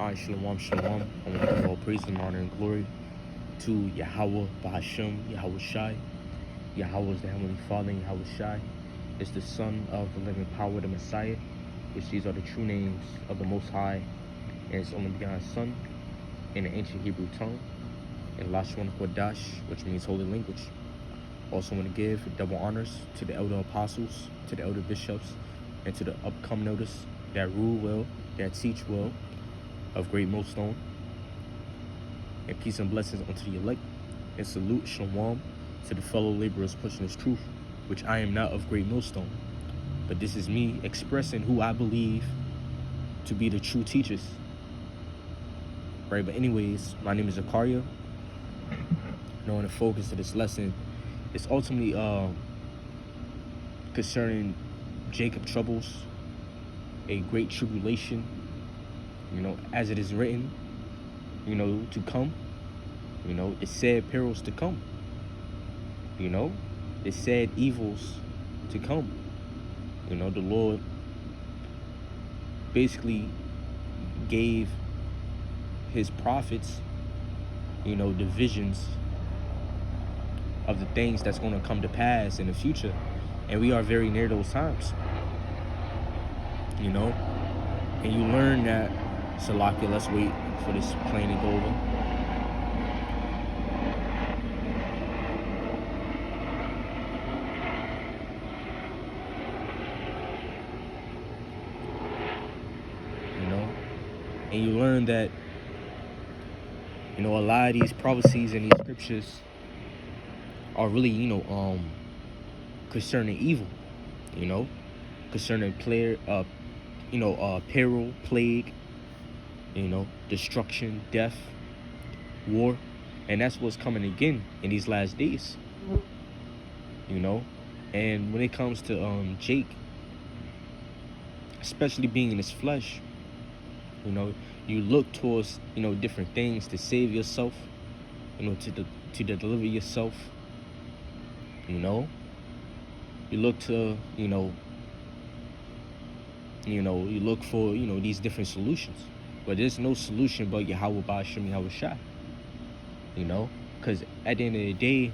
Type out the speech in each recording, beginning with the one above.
Alright, shalom, shalom. I want to give all praise and honor and glory to Yahawah, Bahashem, Yahweh Shai. Yahweh is the Heavenly Father, and Yahweh Shai is the Son of the living power, the Messiah, which these are the true names of the Most High and His only begotten Son in the ancient Hebrew tongue, and Lashon Kodash, which means holy language. Also want to give double honors to the elder apostles, to the elder bishops, and to the upcoming elders that rule well, that teach well, of Great Millstone. And peace and blessings unto the elect. And salute, shalom, to the fellow laborers pushing this truth, which I am not of Great Millstone. But this is me expressing who I believe to be the true teachers. Right, but anyways, my name is Zakaria. Knowing the focus of this lesson is ultimately concerning Jacob's troubles, a great tribulation, as it is written, to come, the sad perils to come, the sad evils to come. The Lord basically gave his prophets, the visions of the things that's going to come to pass in the future. And we are very near those times, and you learn that, Salakia, let's wait for this plane to go over. And you learn that, a lot of these prophecies and these scriptures are really, concerning evil, concerning peril, plague, destruction, death, war, and that's what's coming again in these last days. And when it comes to Jake, especially being in his flesh, you look towards different things to save yourself, to deliver yourself. You look to you look for these different solutions, but there's no solution but Yahawah, Bahashem, Yahweh Shai. Because at the end of the day,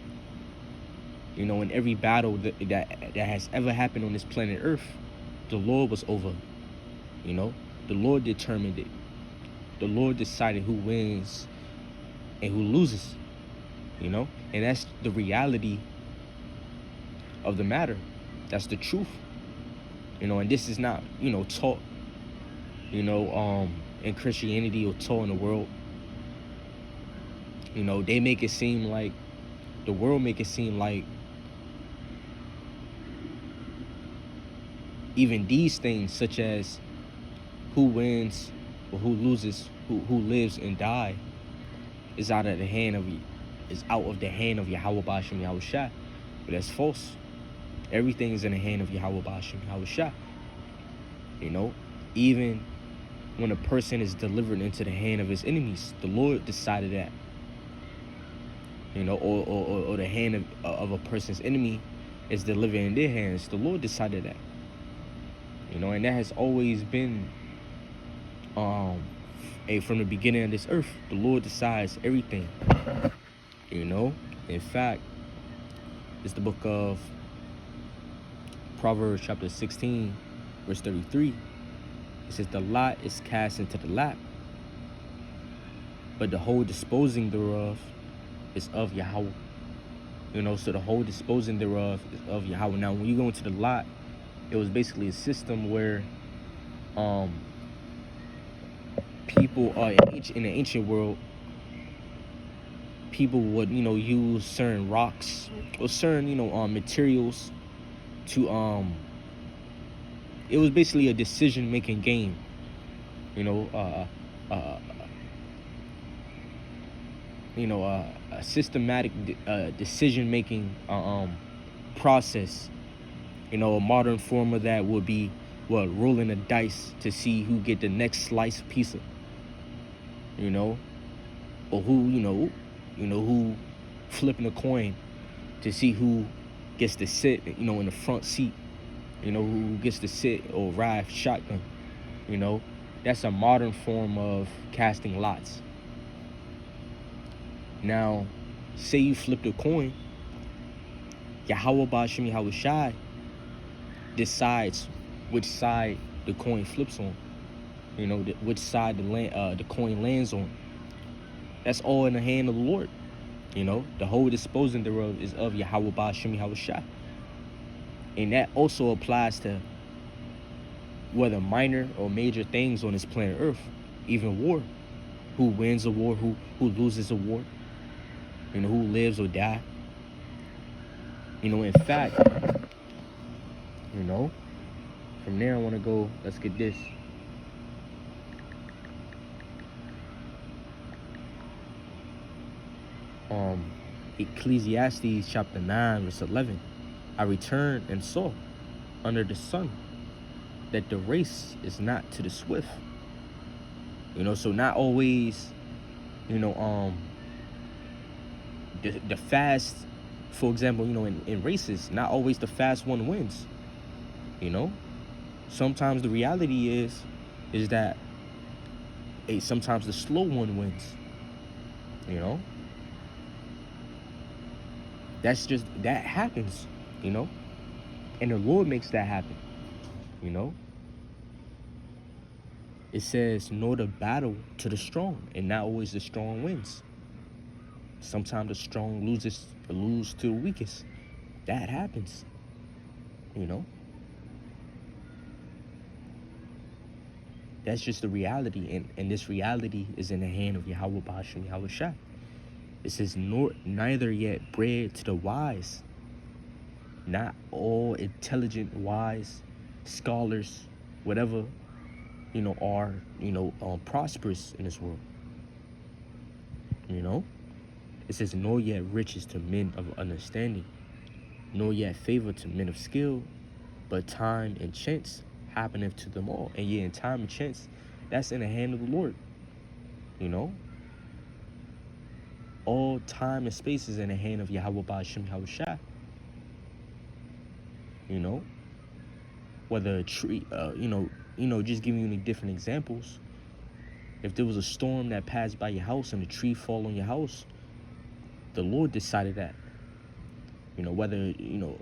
in every battle that has ever happened on this planet Earth, the Lord was over. The Lord determined it. The Lord decided who wins and who loses. And that's the reality of the matter. That's the truth. And this is not, taught, in Christianity or taught in the world. They make it seem like, the world make it seem like even these things, such as who wins or who loses, who lives and die, is out of the hand of Yahawah, Bahashem, Yahweh Shai. But that's false. Everything is in the hand of Yahawah, Bahashem, Yahweh Shai. Even when a person is delivered into the hand of his enemies, the Lord decided that. Or the hand of a person's enemy is delivered in their hands. The Lord decided that. And that has always been from the beginning of this earth. The Lord decides everything. In fact, it's the book of Proverbs chapter 16, verse 33. It says, the lot is cast into the lap, but the whole disposing thereof is of Yahawah. So the whole disposing thereof is of Yahawah. Now, when you go into the lot, it was basically a system where people in the ancient world, people would use certain rocks or certain materials to it was basically a decision-making game, a systematic decision-making process. A modern form of that would be rolling the dice to see who get the next slice of pizza, or who who flipping a coin to see who gets to sit in the front seat, who gets to sit or ride shotgun, That's a modern form of casting lots. Now, say you flipped a coin, Yahawah Ba'ashem Yahweh Shai decides which side the coin flips on. You know, which side the coin lands on. That's all in the hand of the Lord. You know, the whole disposing thereof is of Yahawah Ba'ashem Yahweh Shai. And that also applies to whether minor or major things on this planet Earth, even war. Who wins a war, who loses a war, you know, who lives or die. You know, in fact, you know, from there I want to go, let's get this. Ecclesiastes chapter 9 verse 11. I returned and saw under the sun that the race is not to the swift. You know, so not always, you know, the fast, for example, you know, in races, not always the fast one wins. You know, sometimes the reality is that sometimes the slow one wins. You know, that happens, you know, and the Lord makes that happen. You know, it says, nor the battle to the strong, and not always the strong wins. Sometimes the strong lose to the weakest. That happens, you know. That's just the reality, and this reality is in the hand of Yahawah Ba'ashem Yahweh Shai. It says, neither yet bread to the wise. Not all intelligent, wise scholars, whatever, you know, are, you know, prosperous in this world. You know, it says, nor yet riches to men of understanding, nor yet favor to men of skill, but time and chance happeneth to them all. And yeah, in time and chance, that's in the hand of the Lord. You know, all time and space is in the hand of Yahawah Ba'ashem Yahweh Shai. You know, whether a tree, you know, just giving you any different examples. If there was a storm that passed by your house and a tree fall on your house, the Lord decided that. You know, whether, you know,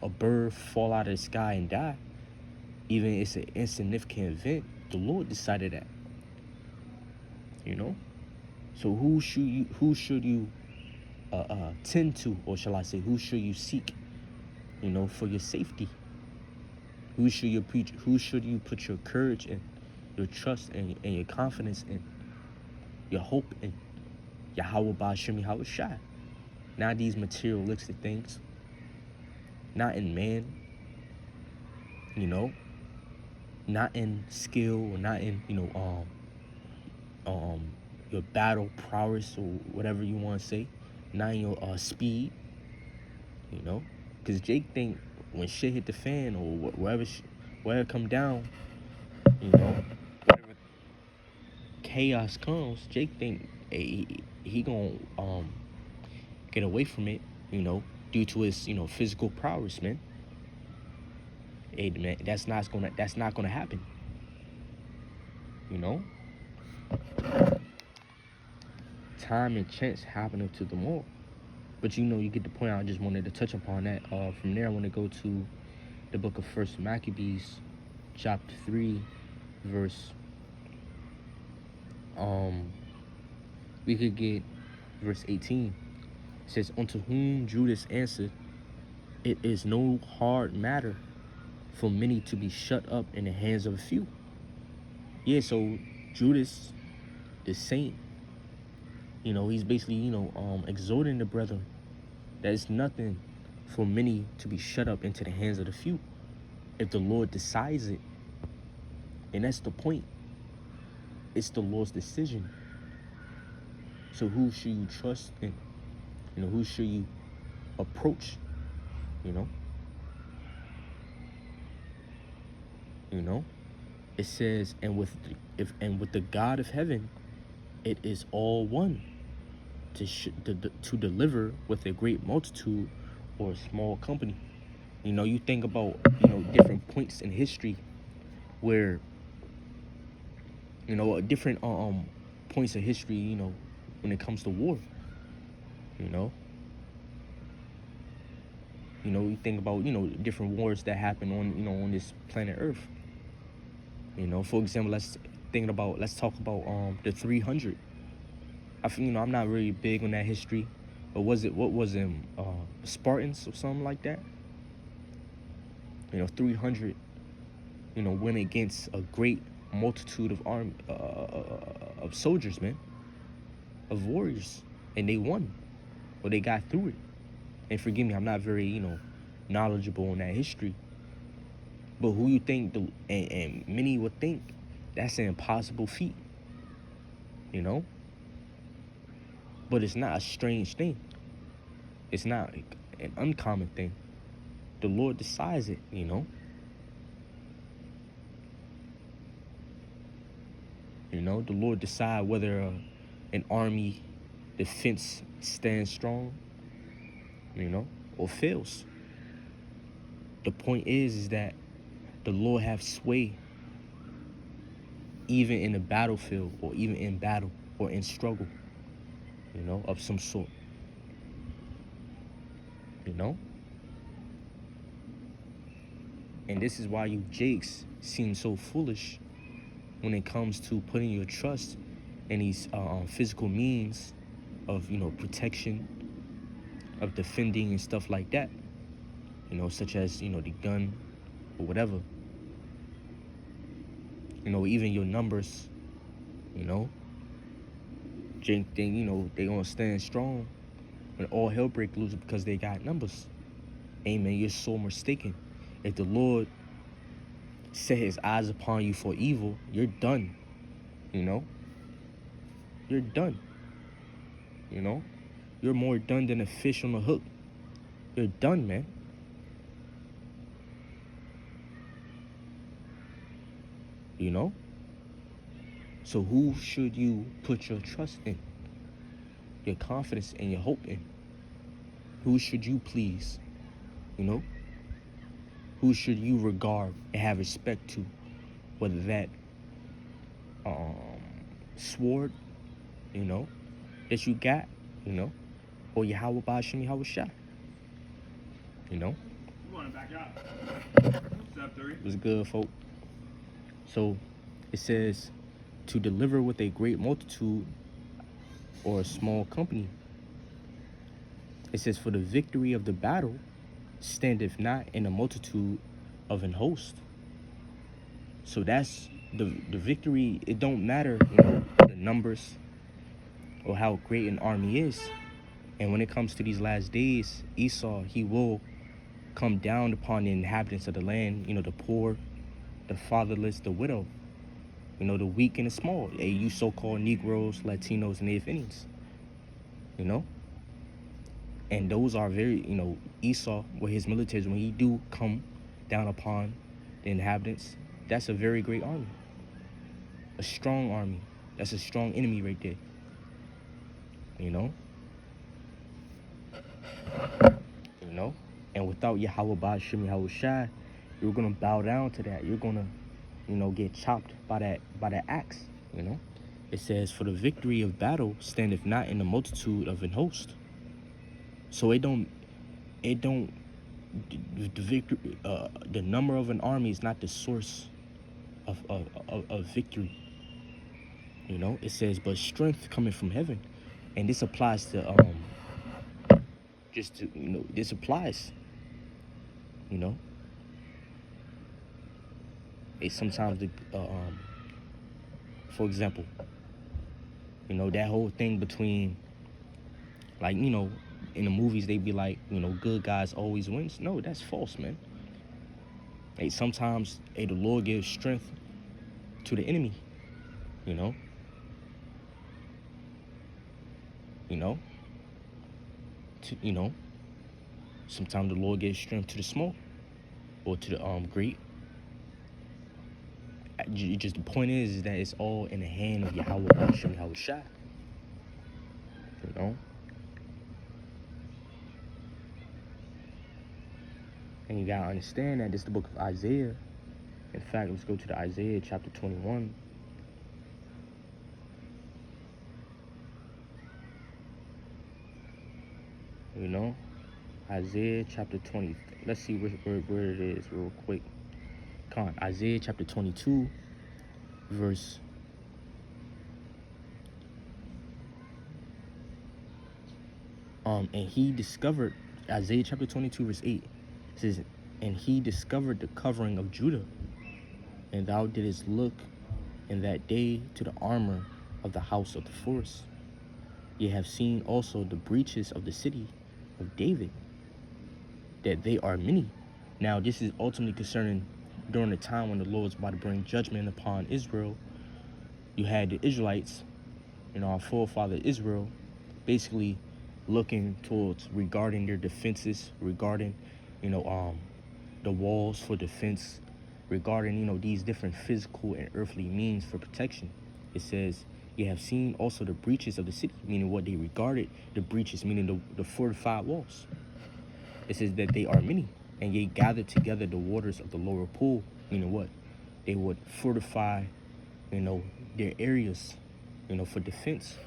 a bird fall out of the sky and die, even if it's an insignificant event, the Lord decided that. You know, so who should you tend to, or shall I say, who should you seek? You know, for your safety. Who should you put your courage in, your trust and your confidence in, your hope in? Yahawah Ba'ashem Yahweh Shai. Not these materialistic things. Not in man. You know. Not in skill, or not in, you know, your battle prowess, or whatever you want to say. Not in your speed. You know, because Jake think when shit hit the fan, or wherever come down, you know, whatever chaos comes, Jake think he gonna get away from it, you know, due to his, you know, physical prowess, man. Hey, man, that's not gonna happen. You know, time and chance happening to them all. But you know, you get the point. I just wanted to touch upon that. From there, I want to go to the book of First Maccabees, chapter 3, verse. We could get verse 18. It says, "Unto whom Judas answered, it is no hard matter for many to be shut up in the hands of a few." Yeah, so Judas, the saint, you know, he's basically, you know, exhorting the brethren that it's nothing for many to be shut up into the hands of the few, if the Lord decides it. And that's the point. It's the Lord's decision. So who should you trust in? You know, who should you approach? You know? You know? It says, and with the God of heaven, it is all one to deliver with a great multitude or a small company. You know, you think about, you know, different points in history where You know, different points of history, you know, when it comes to war. You know, you think about, you know, different wars that happen on, you know, on this planet Earth. You know, for example, let's talk about the 300. I think, you know, I'm not really big on that history, but what was it, Spartans or something like that? You know, 300, you know, went against a great multitude of soldiers, man, of warriors, and they won, or they got through it. And forgive me, I'm not very, you know, knowledgeable on that history. But who you think, and many would think that's an impossible feat, you know? But it's not a strange thing. It's not an uncommon thing. The Lord decides it, you know? You know, the Lord decides whether an army defense stands strong, you know, or fails. The point is that the Lord have sway even in the battlefield, or even in battle, or in struggle, you know, of some sort. You know? And this is why you jakes seem so foolish when it comes to putting your trust in these physical means of, you know, protection, of defending and stuff like that. You know, such as, you know, the gun or whatever. You know, even your numbers, you know. Jake think, you know, they gonna stand strong when all hell break loose because they got numbers. Amen. You're so mistaken. If the Lord set his eyes upon you for evil, you're done. You know? You're done. You know? You're more done than a fish on a hook. You're done, man. You know? So who should you put your trust in? Your confidence and your hope in? Who should you please? You know? Who should you regard and have respect to? Whether that sword, you know, that you got, you know, or Yahawah Ba'ashem Yahawah Shai. You know? You want to back up. What's up, 3? It was good, folk. So it says, to deliver with a great multitude or a small company. It says, for the victory of the battle standeth not in a multitude of an host. So that's the victory. It don't matter, you know, the numbers or how great an army is. And when it comes to these last days, Esau, he will come down upon the inhabitants of the land, you know, the poor, the fatherless, the widow, you know, the weak and the small, you so-called Negroes, Latinos, and Native Indians, you know? And those are very, you know, Esau, with his militaries, when he do come down upon the inhabitants, that's a very great army. A strong army. That's a strong enemy right there. You know? You know? And without Yahawah Ba'ashem Yahawah Shai, you're gonna bow down to that. You're gonna, you know, get chopped by that axe, you know? It says, for the victory of battle standeth not in the multitude of an host. So the victory, the number of an army is not the source of victory. You know, it says, but strength coming from heaven. And this applies to this applies, you know. It's sometimes for example, you know, that whole thing between, like, you know, in the movies they be like, you know, good guys always wins. No, that's false, man. Hey, sometimes the Lord gives strength to the enemy, you know. You know, sometimes the Lord gives strength to the small or to the great. Just the point is that it's all in the hand of Yahawah Ba'ashem Yahawah Shai. You know? And you gotta understand that this is the book of Isaiah. In fact, let's go to the Isaiah chapter 21. You know, Isaiah chapter 20. Let's see where it is real quick. Come on, Isaiah chapter 22, verse. And he discovered, Isaiah chapter 22, verse 8. It says, and he discovered the covering of Judah, and thou didst look in that day to the armor of the house of the forest. Ye have seen also the breaches of the city of David, that they are many. Now, this is ultimately concerning during the time when the Lord was about to bring judgment upon Israel. You had the Israelites, our forefather Israel, basically looking towards regarding their defenses, regarding, the walls for defense, regarding, these different physical and earthly means for protection. It says, you have seen also the breaches of the city, meaning what they regarded the breaches, meaning the fortified walls. It says that they are many, and ye gathered together the waters of the lower pool, meaning what? They would fortify, their areas, for defense.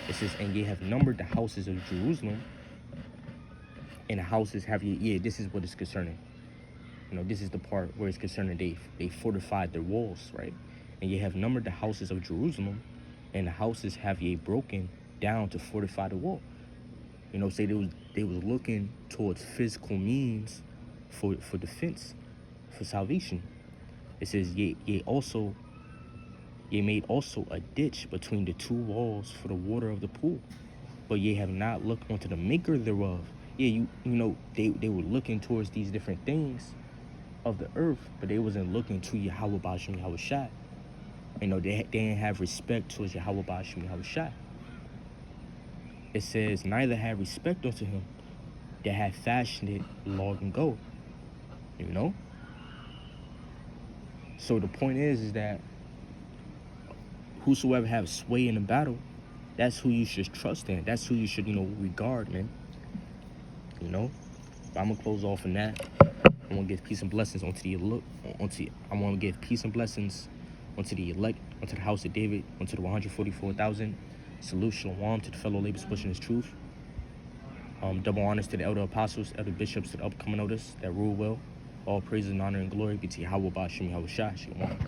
It says, and ye have numbered the houses of Jerusalem, and the houses have ye, this is what is concerning. This is the part where it's concerning they fortified their walls, right? And ye have numbered the houses of Jerusalem, and the houses have ye broken down to fortify the wall. Say they was looking towards physical means for defense, for salvation. It says, ye made also a ditch between the two walls for the water of the pool, but ye have not looked unto the maker thereof. Yeah, they were looking towards these different things of the earth, but they wasn't looking to Yahawah Ba'ashem Yahweh Shai. They didn't have respect towards Yahawah Ba'ashem Yahweh Shai. It says, neither had respect unto him that had fashioned it long ago. So the point is that whosoever have sway in the battle, that's who you should trust in. That's who you should, regard, man. But I'm gonna close off on that. I want to give peace and blessings I want to give peace and blessings unto the elect, unto the house of David, unto the 144,000. Salute, shalom to the fellow laborers pushing his truth. Double honors to the elder apostles, elder bishops, to the upcoming elders that rule well. All praises and honor and glory be to Yahawah Ba'ashem Yahweh Shai. Shalom.